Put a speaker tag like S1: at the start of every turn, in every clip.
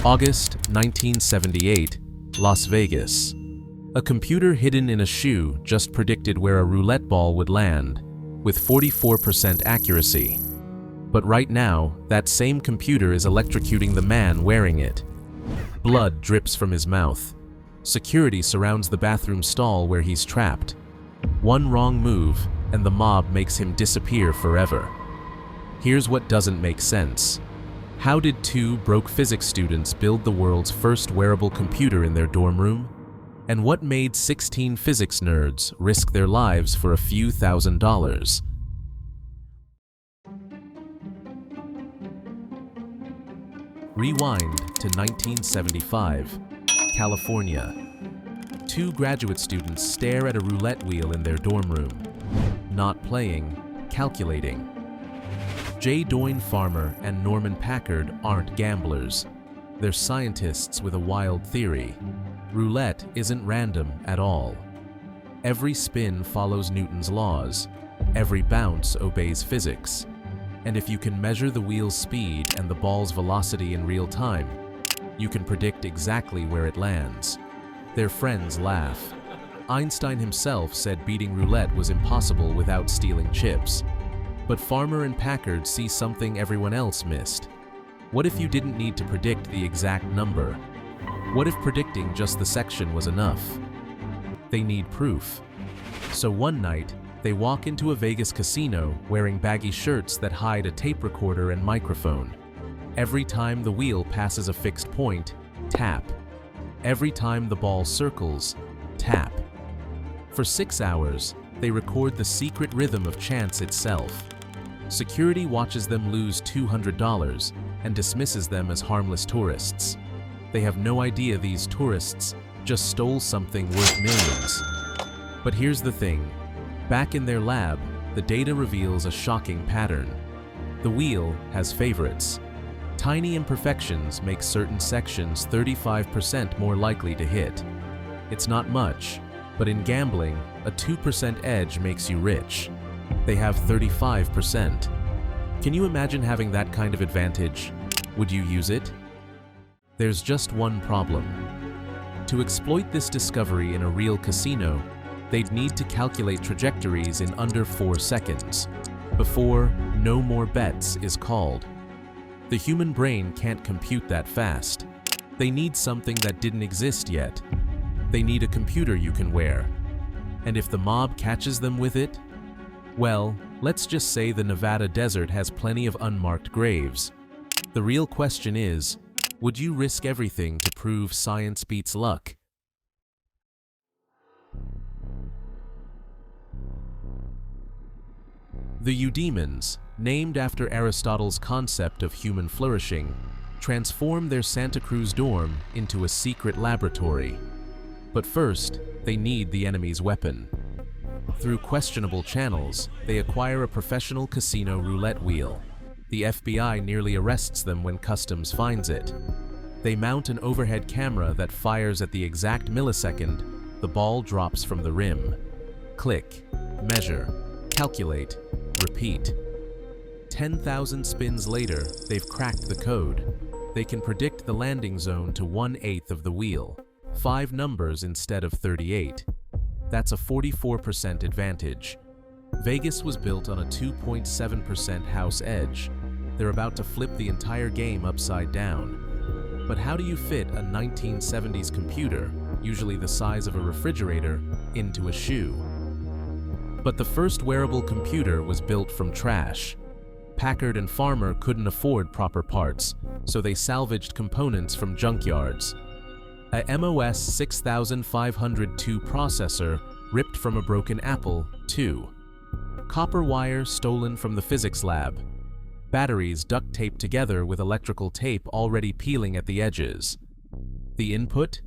S1: August 1978, Las Vegas. A computer hidden in a shoe just predicted where a roulette ball would land, with 44% accuracy. But right now, that same computer is electrocuting the man wearing it. Blood drips from his mouth. Security surrounds the bathroom stall where he's trapped. One wrong move, and the mob makes him disappear forever. Here's what doesn't make sense. How did two broke physics students build the world's first wearable computer in their dorm room? And what made 16 physics nerds risk their lives for a few $1,000s? Rewind to 1975, California. Two graduate students stare at a roulette wheel in their dorm room. Not playing, calculating. Eudaemons Farmer and Norman Packard aren't gamblers. They're scientists with a wild theory. Roulette isn't random at all. Every spin follows Newton's laws. Every bounce obeys physics. And if you can measure the wheel's speed and the ball's velocity in real time, you can predict exactly where it lands. Their friends laugh. Einstein himself said beating roulette was impossible without stealing chips. But Farmer and Packard see something everyone else missed. What if you didn't need to predict the exact number? What if predicting just the section was enough? They need proof. So one night, they walk into a Vegas casino wearing baggy shirts that hide a tape recorder and microphone. Every time the wheel passes a fixed point, tap. Every time the ball circles, tap. For 6 hours, they record the secret rhythm of chance itself. Security watches them lose $200 and dismisses them as harmless tourists. They have no idea these tourists just stole something worth millions. But here's the thing. Back in their lab, the data reveals a shocking pattern. The wheel has favorites. Tiny imperfections make certain sections 35% more likely to hit. It's not much, but in gambling, a 2% edge makes you rich. They have 35%. Can you imagine having that kind of advantage? Would you use it? There's just one problem. To exploit this discovery in a real casino, they'd need to calculate trajectories in under 4 seconds, before "no more bets" is called. The human brain can't compute that fast. They need something that didn't exist yet. They need a computer you can wear. And if the mob catches them with it, well, let's just say the Nevada desert has plenty of unmarked graves. The real question is, would you risk everything to prove science beats luck? The Eudaemons, named after Aristotle's concept of human flourishing, transform their Santa Cruz dorm into a secret laboratory. But first, they need the enemy's weapon. Through questionable channels, they acquire a professional casino roulette wheel. The FBI nearly arrests them when customs finds it. They mount an overhead camera that fires at the exact millisecond the ball drops from the rim. Click, measure, calculate, repeat. 10,000 spins later, they've cracked the code. They can predict the landing zone to 1/8 of the wheel, 5 numbers instead of 38. That's a 44% advantage. Vegas was built on a 2.7% house edge. They're about to flip the entire game upside down. But how do you fit a 1970s computer, usually the size of a refrigerator, into a shoe? But the first wearable computer was built from trash. Packard and Farmer couldn't afford proper parts, so they salvaged components from junkyards. A MOS 6502 processor ripped from a broken Apple II. Copper wire stolen from the physics lab. Batteries duct taped together with electrical tape already peeling at the edges. The input?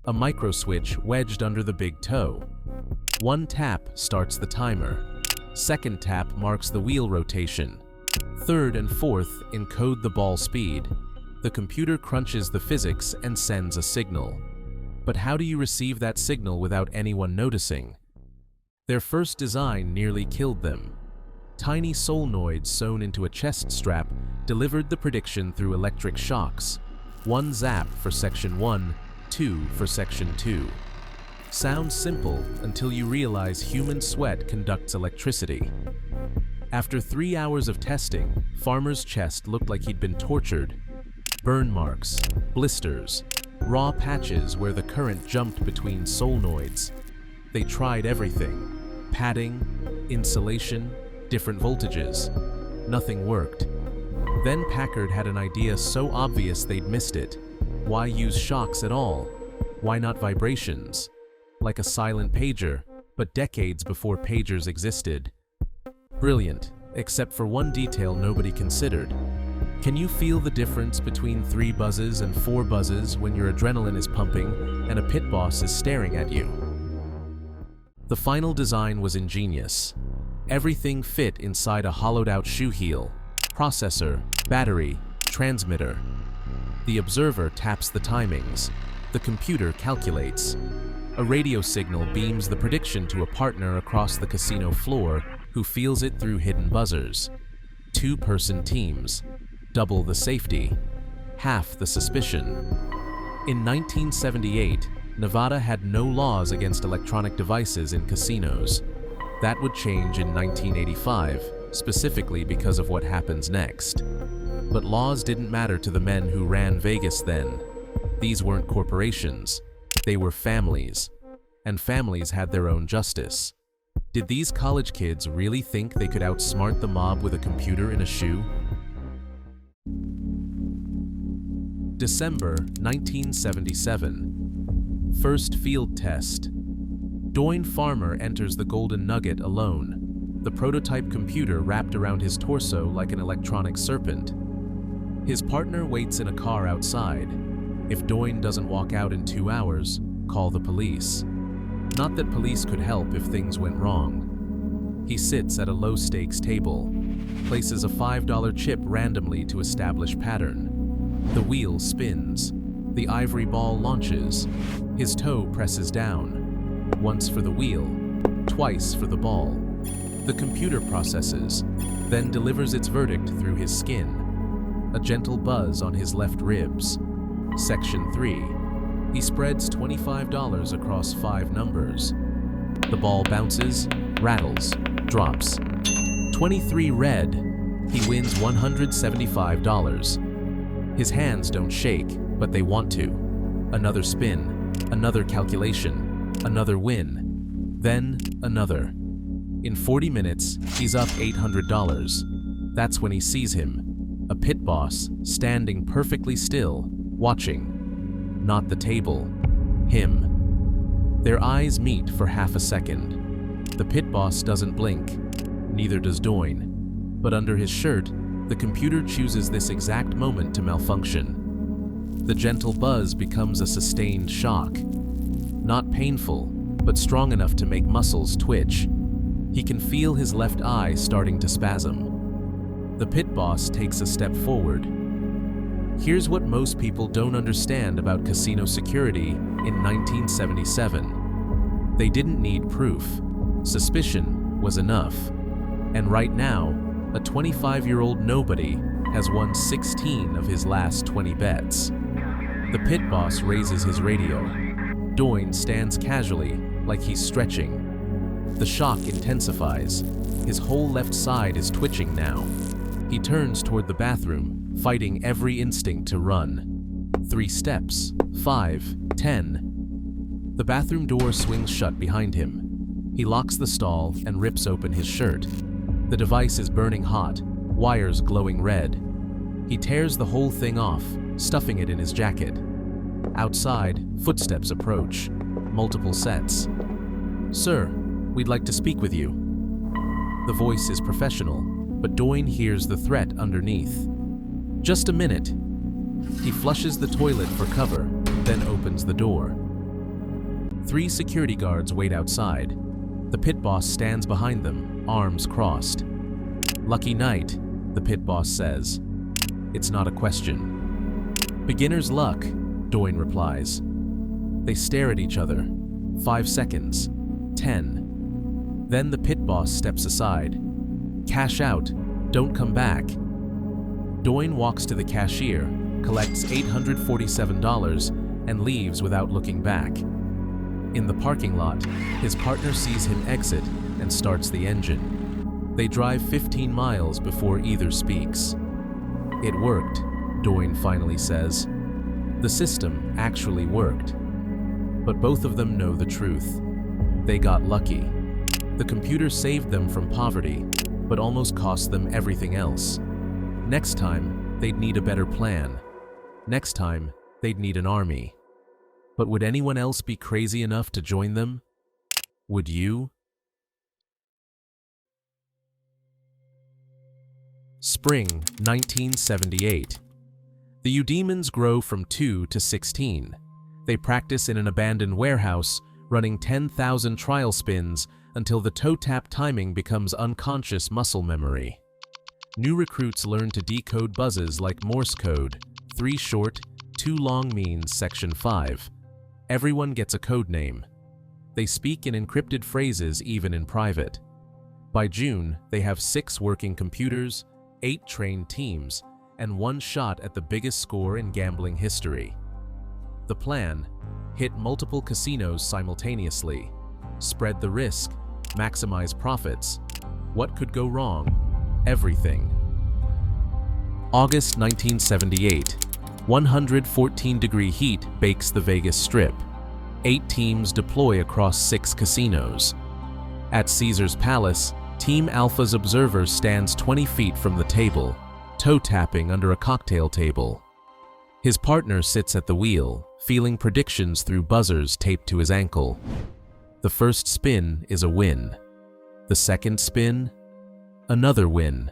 S1: A micro switch wedged under the big toe. One tap starts the timer. Second tap marks the wheel rotation. Third and fourth encode the ball speed. The computer crunches the physics and sends a signal. But how do you receive that signal without anyone noticing? Their first design nearly killed them. Tiny solenoids sewn into a chest strap delivered the prediction through electric shocks. 1 zap for Section 1, 2 for Section 2. Sounds simple until you realize human sweat conducts electricity. After 3 hours of testing, Farmer's chest looked like he'd been tortured. Burn marks, blisters, raw patches where the current jumped between solenoids. They tried everything: padding, insulation, different voltages. Nothing worked. Then Packard had an idea so obvious they'd missed it. Why use shocks at all? Why not vibrations? Like a silent pager, but decades before pagers existed. Brilliant, except for one detail nobody considered. Can you feel the difference between 3 buzzes and 4 buzzes when your adrenaline is pumping and a pit boss is staring at you? The final design was ingenious. Everything fit inside a hollowed-out shoe heel: processor, battery, transmitter. The observer taps the timings. The computer calculates. A radio signal beams the prediction to a partner across the casino floor who feels it through hidden buzzers. 2-person teams. Double the safety. Half the suspicion. In 1978, Nevada had no laws against electronic devices in casinos. That would change in 1985, specifically because of what happens next. But laws didn't matter to the men who ran Vegas then. These weren't corporations. They were families. And families had their own justice. Did these college kids really think they could outsmart the mob with a computer in a shoe? December 1977. First field test. Doyne Farmer enters the Golden Nugget alone, the prototype computer wrapped around his torso like an electronic serpent. His partner waits in a car outside. If Doyne doesn't walk out in 2 hours, call the police. Not that police could help if things went wrong. He sits at a low-stakes table, places a $5 chip randomly to establish pattern. The wheel spins. The ivory ball launches. His toe presses down. Once for the wheel, twice for the ball. The computer processes, then delivers its verdict through his skin. A gentle buzz on his left ribs. Section 3. He spreads $25 across 5 numbers. The ball bounces, rattles, drops. 23 red. He wins $175. His hands don't shake, but they want to. Another spin, another calculation, another win, then another. In 40 minutes, he's up $800. That's when he sees him, a pit boss, standing perfectly still, watching. Not the table, him. Their eyes meet for half a second. The pit boss doesn't blink, neither does Doyne. But under his shirt, the computer chooses this exact moment to malfunction. The gentle buzz becomes a sustained shock. Not painful, but strong enough to make muscles twitch. He can feel his left eye starting to spasm. The pit boss takes a step forward. Here's what most people don't understand about casino security in 1977. They didn't need proof. Suspicion was enough. And right now, a 25-year-old nobody has won 16 of his last 20 bets. The pit boss raises his radio. Doyne stands casually, like he's stretching. The shock intensifies. His whole left side is twitching now. He turns toward the bathroom, fighting every instinct to run. 3 steps, 5, 10. The bathroom door swings shut behind him. He locks the stall and rips open his shirt. The device is burning hot, wires glowing red. He tears the whole thing off, stuffing it in his jacket. Outside, footsteps approach. Multiple sets. "Sir, we'd like to speak with you." The voice is professional, but Doyne hears the threat underneath. "Just a minute." He flushes the toilet for cover, then opens the door. 3 security guards wait outside. The pit boss stands behind them, arms crossed. "Lucky night," the pit boss says. It's not a question. "Beginner's luck," Doyne replies. They stare at each other. 5 seconds. 10. Then the pit boss steps aside. "Cash out. Don't come back." Doyne walks to the cashier, collects $847 and leaves without looking back. In the parking lot, his partner sees him exit and starts the engine. They drive 15 miles before either speaks. "It worked," Doyne finally says. The system actually worked. But both of them know the truth. They got lucky. The computer saved them from poverty, but almost cost them everything else. Next time, they'd need a better plan. Next time, they'd need an army. But would anyone else be crazy enough to join them? Would you? Spring 1978. The Eudaemons grow from 2 to 16. They practice in an abandoned warehouse, running 10,000 trial spins until the toe-tap timing becomes unconscious muscle memory. New recruits learn to decode buzzes like Morse code. 3 short, 2 long means Section 5. Everyone gets a code name. They speak in encrypted phrases even in private. By June, they have 6 working computers, 8 trained teams, and 1 shot at the biggest score in gambling history. The plan: hit multiple casinos simultaneously, spread the risk, maximize profits. What could go wrong? Everything. August 1978. 114-degree heat bakes the Vegas Strip. 8 teams deploy across 6 casinos. At Caesar's Palace, Team Alpha's observer stands 20 feet from the table, toe-tapping under a cocktail table. His partner sits at the wheel, feeling predictions through buzzers taped to his ankle. The first spin is a win. The second spin? Another win.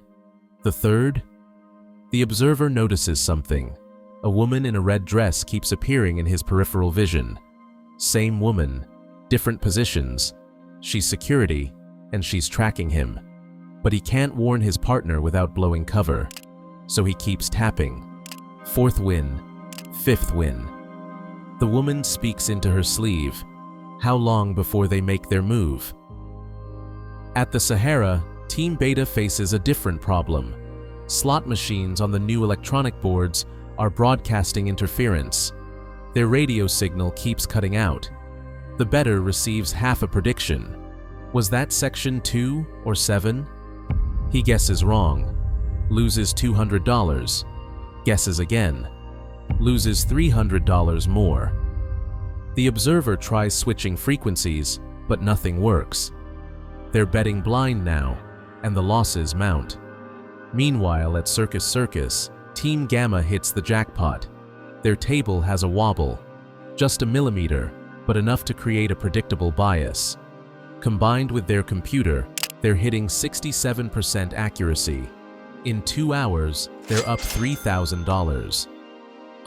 S1: The third? The observer notices something. A woman in a red dress keeps appearing in his peripheral vision. Same woman, different positions. She's security, and she's tracking him. But he can't warn his partner without blowing cover. So he keeps tapping. 4th win. 5th win. The woman speaks into her sleeve. How long before they make their move? At the Sahara, Team Beta faces a different problem. Slot machines on the new electronic boards are broadcasting interference. Their radio signal keeps cutting out. The bettor receives half a prediction. Was that Section 2 or 7? He guesses wrong. Loses $200. Guesses again. Loses $300 more. The observer tries switching frequencies, but nothing works. They're betting blind now, and the losses mount. Meanwhile, at Circus Circus, Team Gamma hits the jackpot. Their table has a wobble. Just a millimeter, but enough to create a predictable bias. Combined with their computer, they're hitting 67% accuracy. In 2 hours, they're up $3,000.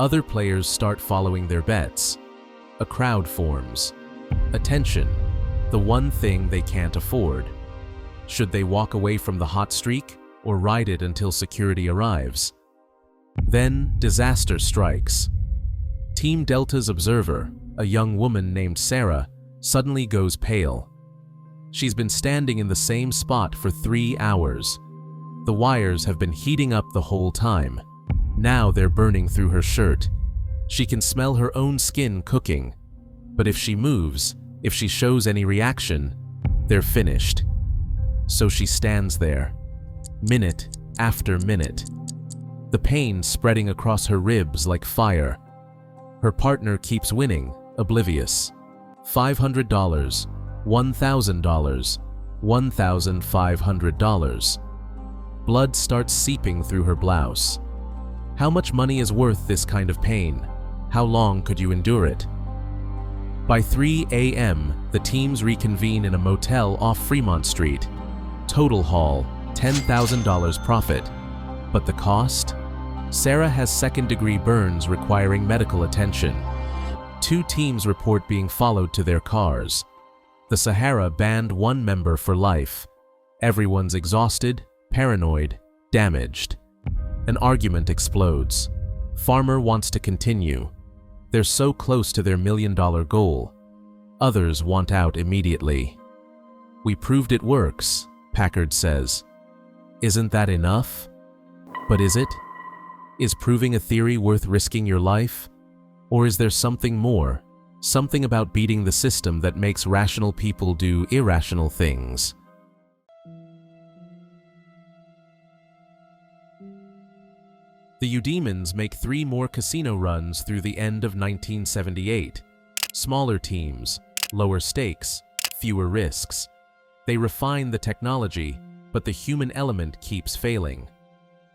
S1: Other players start following their bets. A crowd forms. Attention, the one thing they can't afford. Should they walk away from the hot streak or ride it until security arrives? Then disaster strikes. Team Delta's observer, a young woman named Sarah, suddenly goes pale. She's been standing in the same spot for 3 hours. The wires have been heating up the whole time. Now they're burning through her shirt. She can smell her own skin cooking. But if she moves, if she shows any reaction, they're finished. So she stands there, minute after minute. The pain spreading across her ribs like fire. Her partner keeps winning, oblivious. $500, $1,000, $1,500. Blood starts seeping through her blouse. How much money is worth this kind of pain? How long could you endure it? By 3 a.m., the teams reconvene in a motel off Fremont Street. Total haul, $10,000 profit. But the cost? Sarah has second-degree burns requiring medical attention. 2 teams report being followed to their cars. The Sahara banned 1 member for life. Everyone's exhausted, paranoid, damaged. An argument explodes. Farmer wants to continue. They're so close to their $1 million goal. Others want out immediately. We proved it works, Packard says. Isn't that enough? But is it? Is proving a theory worth risking your life? Or is there something more? Something about beating the system that makes rational people do irrational things? The Eudaemons make 3 more casino runs through the end of 1978. Smaller teams, lower stakes, fewer risks. They refine the technology, but the human element keeps failing.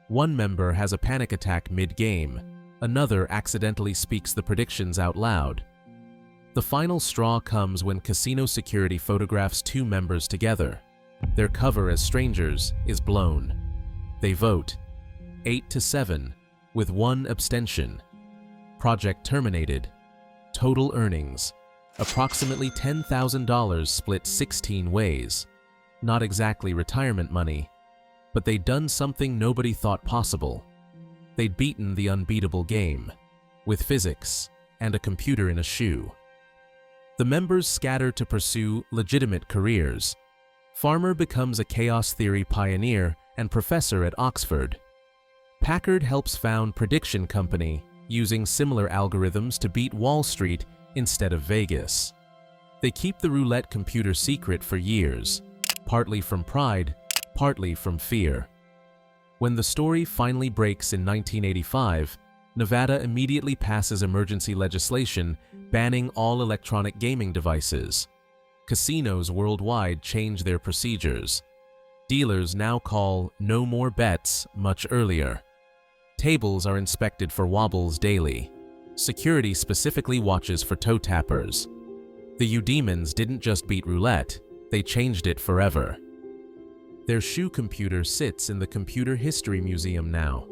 S1: One member has a panic attack mid-game. Another accidentally speaks the predictions out loud. The final straw comes when casino security photographs 2 members together. Their cover as strangers is blown. They vote 8-7, with 1 abstention. Project terminated. Total earnings, approximately $10,000 split 16 ways. Not exactly retirement money, but they'd done something nobody thought possible. They'd beaten the unbeatable game, with physics and a computer in a shoe. The members scatter to pursue legitimate careers. Farmer becomes a chaos theory pioneer and professor at Oxford. Packard helps found Prediction Company, using similar algorithms to beat Wall Street instead of Vegas. They keep the roulette computer secret for years, partly from pride, partly from fear. When the story finally breaks in 1985, Nevada immediately passes emergency legislation banning all electronic gaming devices. Casinos worldwide change their procedures. Dealers now call no more bets much earlier. Tables are inspected for wobbles daily. Security specifically watches for toe tappers. The Eudaemons didn't just beat roulette, they changed it forever. Their shoe computer sits in the Computer History Museum now.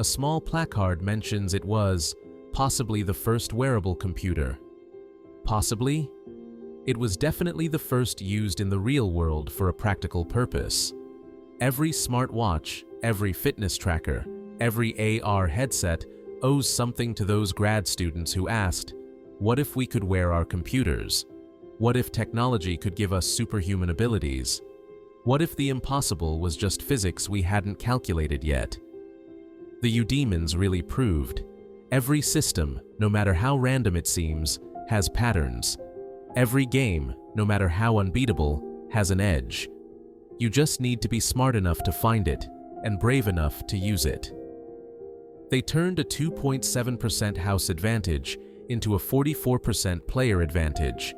S1: A small placard mentions it was possibly the first wearable computer. Possibly? It was definitely the first used in the real world for a practical purpose. Every smartwatch, every fitness tracker, every AR headset owes something to those grad students who asked, what if we could wear our computers? What if technology could give us superhuman abilities? What if the impossible was just physics we hadn't calculated yet? The Eudaemons really proved. Every system, no matter how random it seems, has patterns. Every game, no matter how unbeatable, has an edge. You just need to be smart enough to find it, and brave enough to use it. They turned a 2.7% house advantage into a 44% player advantage.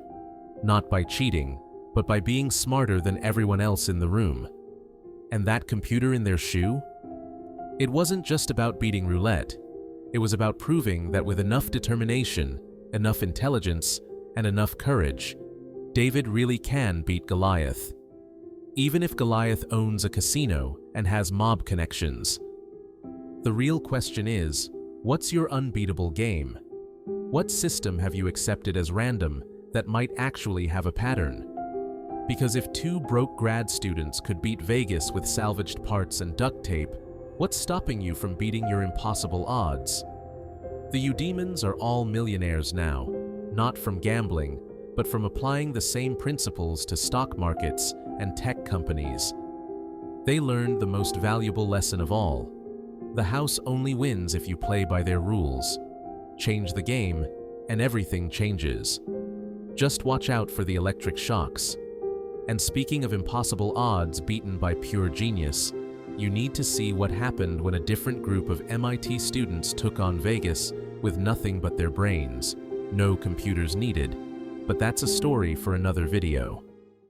S1: Not by cheating, but by being smarter than everyone else in the room. And that computer in their shoe? It wasn't just about beating roulette. It was about proving that with enough determination, enough intelligence, and enough courage, David really can beat Goliath. Even if Goliath owns a casino and has mob connections. The real question is, what's your unbeatable game? What system have you accepted as random that might actually have a pattern? Because if 2 broke grad students could beat Vegas with salvaged parts and duct tape, what's stopping you from beating your impossible odds? The Eudaemons are all millionaires now, not from gambling, but from applying the same principles to stock markets and tech companies. They learned the most valuable lesson of all. The house only wins if you play by their rules. Change the game, and everything changes. Just watch out for the electric shocks. And speaking of impossible odds beaten by pure genius, you need to see what happened when a different group of MIT students took on Vegas with nothing but their brains. No computers needed. But that's a story for another video.